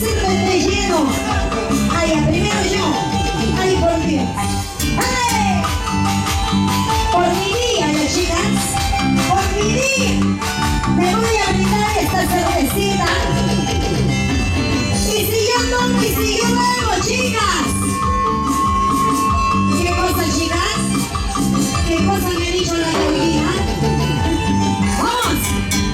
Sírvete lleno. Ay, primero yo. Ay, por Dios. ¡Ay! Por mi día, las chicas. Por mi día. Me voy a brindar esta cervecita. Y si yo tomo y si yo bebo, chicas. ¿Qué cosa, chicas? ¿Qué cosa me ha dicho la novia? ¡Vamos!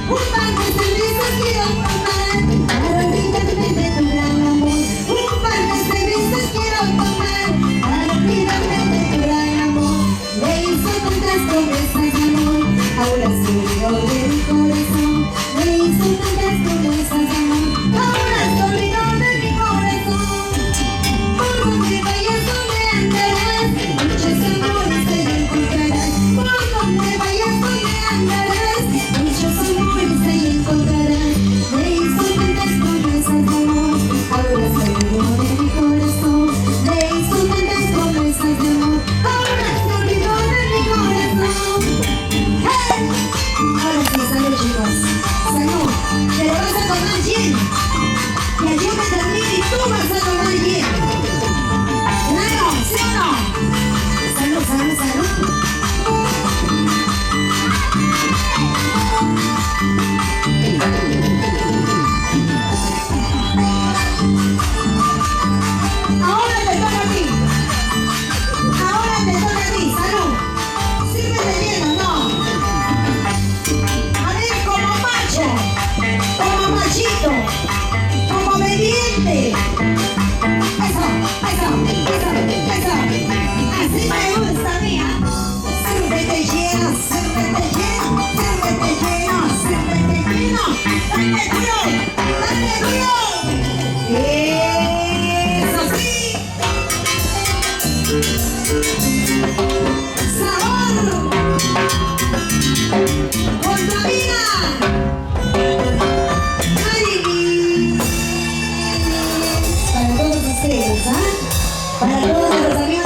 Un par de cervezas quiero tomar para olvidarme de tu gran amor. Un par de cervezas quiero tomar para olvidarme de tu gran amor. Le hizo tantas promesas de amor, ahora se olvidó de mi corazón. Le hizo tantas promesas de amor, ahora se olvidó de mi corazón. Por donde vayas no me andarás, muchos amores te encontrarás. Por donde vayas no me andarás, muchos amores te encontrarás. Le hizo tantas promesas de amor, ahora se olvidó de mi corazón. Le hizo tantas promesas de amor, ahora se olvidó de mi corazón. ¡Hey! Ahora sí, salud, chicos. Salud. Te lo vas a tomar lleno. Y yo me termino y tú vas a tomar lleno. Claro, ¿sí o no? Salud, salud, salud. Ahora te toca a ti. Ahora te toca a ti. Salud. Sírvete lleno, ¿no? A ver, como macho, como machito, como obediente. Eso, eso, eso, eso. Así me gusta a mí, ¿ah? Sírvete lleno, sírvete lleno, sírvete lleno, sírvete lleno. ¡Dale duro! ¡Dale duro! ¡Eso sí! ¡Sabor! ¡Con tu amiga! ¡Ay! Para todos ustedes, ¿ah? Para todos los amigos